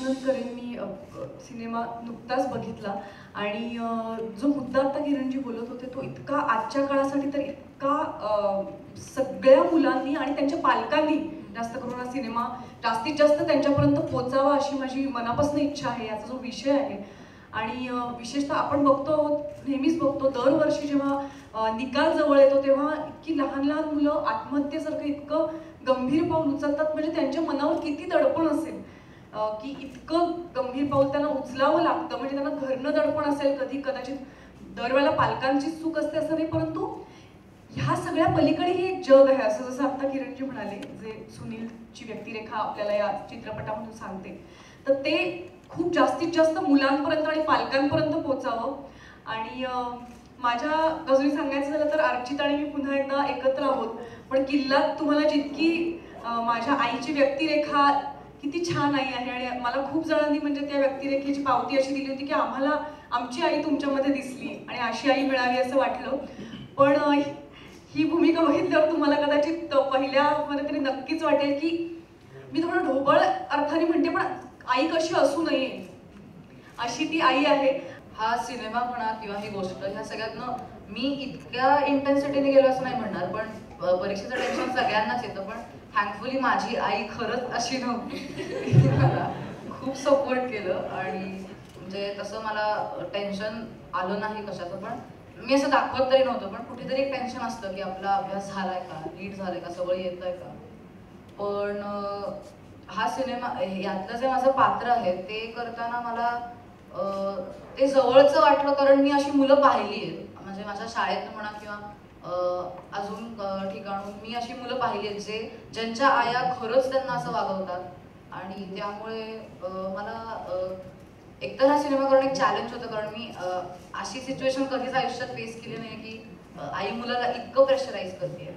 अभिनंदन करेन मी. सिनेमा नुकताच बघितला आणि जो मुद्दा आता किरणजी बोलत होते तो इतका आजच्या काळासाठी तर इतका सगळ्या मुलांनी आणि त्यांच्या पालकांनी जास्त करून हा सिनेमा जास्तीत जास्त त्यांच्यापर्यंत पोहोचावा अशी माझी मनापासून इच्छा आहे. याचा जो विषय आहे आणि विशेषतः आपण बघतो नेहमीच बघतो दरवर्षी जेव्हा निकाल जवळ येतो तेव्हा इतकी लहान लहान मुलं आत्महत्येसारखं इतकं गंभीर पाऊल उचलतात. म्हणजे त्यांच्या मनावर किती दडपण असेल की इतकं गंभीर पाऊल त्यांना उचलावं लागतं. म्हणजे त्यांना घरनं दडपण असेल कधी कदाचित दरवेळेला पालकांचीच चूक असते असं नाही, परंतु ह्या सगळ्या पलीकडे हे एक जग आहे असं जसं आता किरणजी म्हणाले, जे सुनीलची व्यक्तिरेखा आपल्याला या चित्रपटामधून सांगते. तर ते खूप जास्तीत जास्त मुलांपर्यंत आणि पालकांपर्यंत पोहोचावं. आणि माझ्या बाजूने सांगायचं झालं तर अर्चित आणि मी पुन्हा एकदा एकत्र आहोत, पण किल्लात तुम्हाला जितकी माझ्या आईची व्यक्तिरेखा किती छान आई आहे आणि मला खूप जणांनी म्हणजे त्या व्यक्तिरेखेची पावती अशी दिली होती की आम्हाला आमची आई तुमच्यामध्ये दिसली आणि अशी आई मिळावी असं वाटलं. पण ही भूमिका बघितल्यावर तुम्हाला कदाचित पहिल्यामध्ये तरी नक्कीच वाटेल की मी थोडं ढोबळ अर्थाने म्हणते, पण आई कशी असू नये अशी ती आई आहे. हा सिनेमा म्हणा किंवा ही गोष्ट ह्या सगळ्यातनं मी इतक्या इंटेन्सिटीने गेलो असं नाही म्हणणार, पण परीक्षेचं टेन्शन सगळ्यांनाच येतं. पण थँकफुली माझी आई खरंच अशी नव्हती. मला खूप सपोर्ट केलं आणि म्हणजे तसं मला टेन्शन आलं नाही कशाचं. पण मी असं दाखवत तरी नव्हतं, पण कुठेतरी एक टेन्शन असतं की आपला अभ्यास झालाय का, नीट झालाय का, सगळं येतंय का. पण हा सिनेमा यातलं जे माझं पात्र आहे ते करताना मला ते जवळचं वाटलं, कारण मी अशी मुलं पाहिली आहेत. म्हणजे माझ्या शाळेत म्हणा किंवा अजून ठिकाणून मी अशी मुलं पाहिली आहेत ज्यांच्या आया खरंच त्यांना असं वागवतात. आणि त्यामुळे मला एकतर हा सिनेमा करणं एक चॅलेंज होतं, कारण मी अशी सिच्युएशन कधीच आयुष्यात फेस केली नाही की आई मुलाला इतकं प्रेशराईज करते.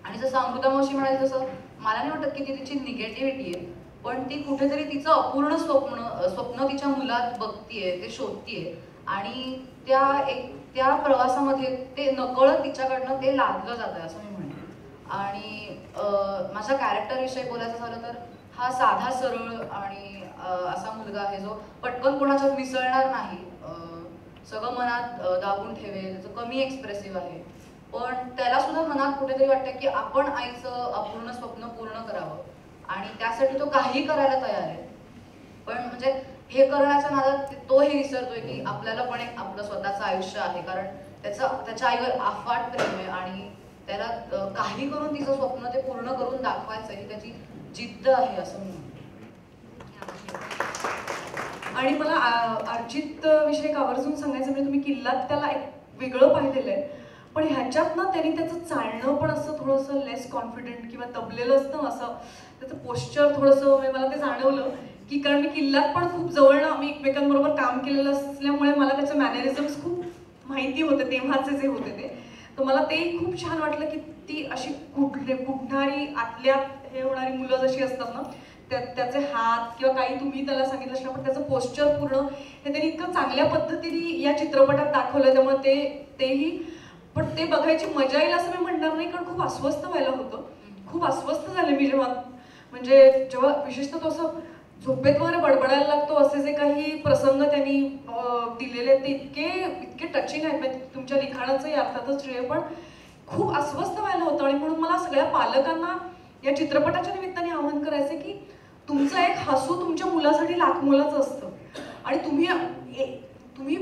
आणि जसं अमृता मावशी म्हणाली तसं मला नाही वाटत की ती तिची निगेटिव्हिटी आहे, पण ती कुठेतरी तिचं अपूर्ण स्वप्न तिच्या मुलात बघतीये, ते शोधतीये आणि त्या प्रवासामध्ये ते नकळत तिच्याकडनं ते लादलं जातं असं मी म्हणेन. आणि माझ्या कॅरेक्टरविषयी बोलायचं झालं तर हा साधा सरळ आणि असा मुलगा आहे जो पटकन कोणाच्यात मिसळणार नाही, सगळं मनात दाबून ठेवेल, जो कमी एक्सप्रेसिव्ह आहे. पण त्याला सुद्धा मनात कुठेतरी वाटतं की आपण आईचं अपूर्ण स्वप्न पूर्ण करावं आणि त्यासाठी तो काही करायला तयार आहे. पण म्हणजे हे करण्याच्या नादात तो हे विसरतोय की आपल्याला पण एक आपलं स्वतःचं आयुष्य आहे, कारण त्याच्या आईवर अफाट प्रेम आहे आणि त्याला काही करून तिचं स्वप्न ते पूर्ण करून दाखवायचं ही त्याची जिद्द आहे असं म्हणून. आणि मला अर्चित विषयी आवर्जून सांगायचं म्हणजे तुम्ही किल्लात त्याला एक वेगळं पाहिलेलं आहे, पण ह्याच्यात ना त्यांनी त्याचं चालणं पण असं थोडंसं लेस कॉन्फिडंट किंवा दबलेलं असतं, असं त्याचं पोश्चर थोडंसं म्हणजे मला ते जाणवलं की कारण मी किल्लात पण खूप जवळनं आम्ही एकमेकांबरोबर काम केलेलं असल्यामुळे मला त्याचे मॅनरिझम्स खूप माहिती होते तेव्हाचे जे होते ते. तर मला तेही खूप छान वाटलं की ती अशी कुठणारी आतल्यात हे होणारी मुलं जशी असतात ना त्याचे हात किंवा काही तुम्ही त्याला सांगितलं असलं, पण त्याचं पोश्चर पूर्ण हे त्यांनी इतकं चांगल्या पद्धतीने या चित्रपटात दाखवलं. त्यामुळे तेही पण ते बघायची मजा येईल असं मी म्हणणार नाही, कारण खूप अस्वस्थ व्हायला होतं. खूप अस्वस्थ झाले मी जेव्हा विशेषतः तो असं झोपेत वगैरे बडबडायला लागतो असे जे काही प्रसंग त्यांनी दिलेले आहेत ते इतके टचिंग आहेत. म्हणजे तुमच्या लिखाणाचंही अर्थातच श्रेय, पण खूप अस्वस्थ व्हायला होतं. आणि म्हणून मला सगळ्या पालकांना या चित्रपटाच्या निमित्ताने आवाहन करायचं की तुमचं एक हसू तुमच्या मुलासाठी लाखमोलाचं असतं आणि तुम्ही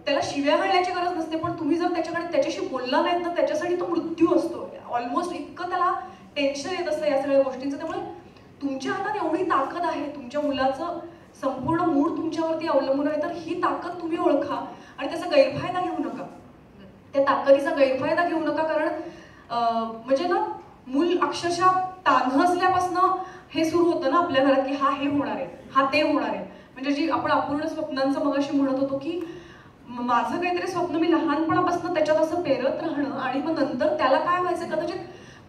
त्याला शिव्या घालण्याची गरज नसते, पण तुम्ही जर त्याच्याशी बोलला नाहीत तर त्याच्यासाठी तो मृत्यू असतो. ऑलमोस्ट इतकं त्याला टेन्शन येत असतं या सगळ्या गोष्टींचं. त्यामुळे तुमच्या हातात एवढी ताकद आहे, तुमच्या मुलाचं संपूर्ण मूड तुमच्यावरती अवलंबून आहे, तर ही ताकद तुम्ही ओळखा आणि त्याचा गैरफायदा घेऊ नका, त्या ताकदीचा गैरफायदा घेऊ नका. कारण म्हणजे ना मूल अक्षरशः तान्ह असल्यापासनं हे सुरू होतं ना आपल्या घरात की हा हे होणार आहे, हा ते होणार आहे. म्हणजे जी आपण अपूर्ण स्वप्नांचं मगाशी म्हणत होतो की माझं काहीतरी स्वप्न मी लहानपणापासून त्याच्यात असं पेरत राहणं आणि मग नंतर त्याला काय व्हायचं, कदाचित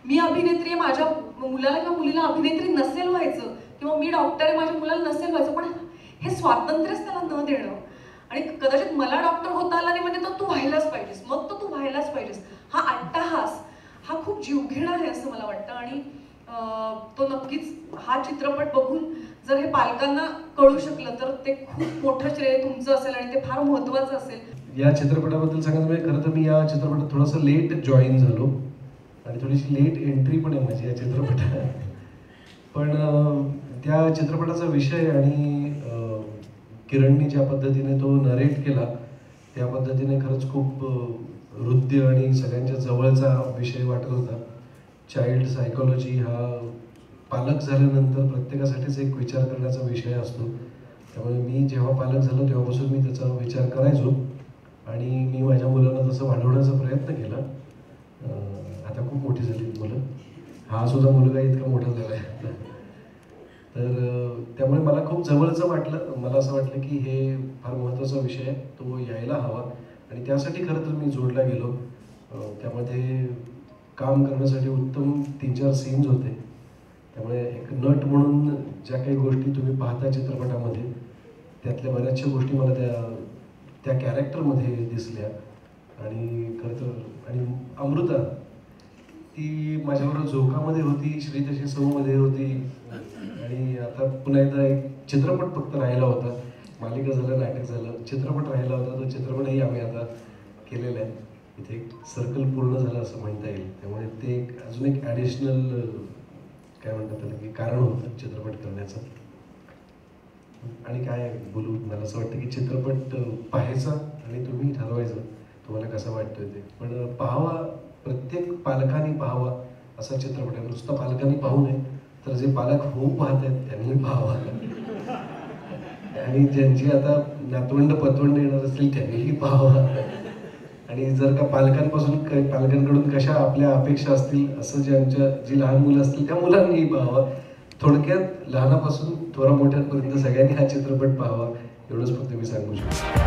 मी अभिनेत्री आहे माझ्या मुलाला किंवा मुलीला अभिनेत्री नसेल व्हायचं किंवा मी डॉक्टर आहे माझ्या मुलाला नसेल व्हायचं, पण हे स्वातंत्र्यच त्याला न देणं आणि कदाचित मला डॉक्टर होता आला नाही म्हणजे तर तू व्हायलाच पाहिजेस, मग तर तू व्हायलाच पाहिजेस, हा अट्टाहास हा खूप जीवघेणा आहे असं मला वाटतं. आणि तो नक्कीच हा चित्रपट बघून जर हे पालकांना कळू शकलं तर ते खूप मोठं श्रेय तुमचं असेल आणि ते फार महत्त्वाचं असेल. या चित्रपटाबद्दल सांगायचं म्हणजे खरं तर मी या चित्रपटात थोडंसं लेट जॉईन झालो आणि थोडीशी लेट एंट्री पण आहे माझी या चित्रपटात. पण त्या चित्रपटाचा विषय आणि किरणनी ज्या पद्धतीने तो नरेट केला त्या पद्धतीने खरंच खूप हृदय आणि सगळ्यांच्या जवळचा विषय वाटत होता. चाइल्ड सायकोलॉजी हा पालक झाल्यानंतर प्रत्येकासाठीच एक विचार करण्याचा विषय असतो. त्यामुळे मी जेव्हा पालक झालो तेव्हापासून मी त्याचा विचार करायचो आणि मी माझ्या मुलांना तसं वाढवण्याचा प्रयत्न केला. आता खूप मोठी झाली मुलं, हा सुद्धा मुलगा इतका मोठा झाला आहे. तर त्यामुळे मला खूप जवळचं वाटलं. मला असं वाटलं की हे फार महत्त्वाचा विषय आहे, तो यायला हवा आणि त्यासाठी खरं तर मी जोडला गेलो. त्यामध्ये काम करण्यासाठी उत्तम 3-4 सीन्स होते. त्यामुळे एक नट म्हणून ज्या काही गोष्टी तुम्ही पाहता चित्रपटामध्ये त्यातल्या बऱ्याचशा गोष्टी मला त्या कॅरेक्टरमध्ये दिसल्या. आणि खरं तर आणि अमृता ती माझ्याबरोबर झोकामध्ये होती, श्री तशी सौमध्ये होती आणि आता पुन्हा एकदा एक चित्रपट फक्त राहिला होता. मालिका झालं, नाटक झालं, चित्रपट राहिला होता. तो चित्रपटही आम्ही आता केलेला आहे. इथे एक सर्कल पूर्ण झालं असं म्हणता येईल. त्यामुळे ते एक अजून एक ॲडिशनल काय म्हणतात त्याला की कारण होतं चित्रपट करण्याचं. आणि काय बोलू, मला असं वाटतं की चित्रपट पाहायचा आणि तुम्ही ठरवायचं तुम्हाला कसा वाटतोय ते. पण पाहावा, प्रत्येक पालकांनी पाहावा असा चित्रपट आहे. नुसतं पालकांनी पाहू नये तर जे पालक होऊ पाहत आहेत त्यांनी पाहावा आणि ज्यांची आता नातवंड पतवंड येणार असतील त्यांनीही पाहावा. आणि जर का पालकांकडून कशा आपल्या अपेक्षा असतील असं जी लहान मुलं असतील त्या मुलांनीही पाहावा. थोडक्यात लहानापासून थोडा मोठ्यांपर्यंत सगळ्यांनी हा चित्रपट पाहावा एवढंच फक्त मी सांगू शकतो.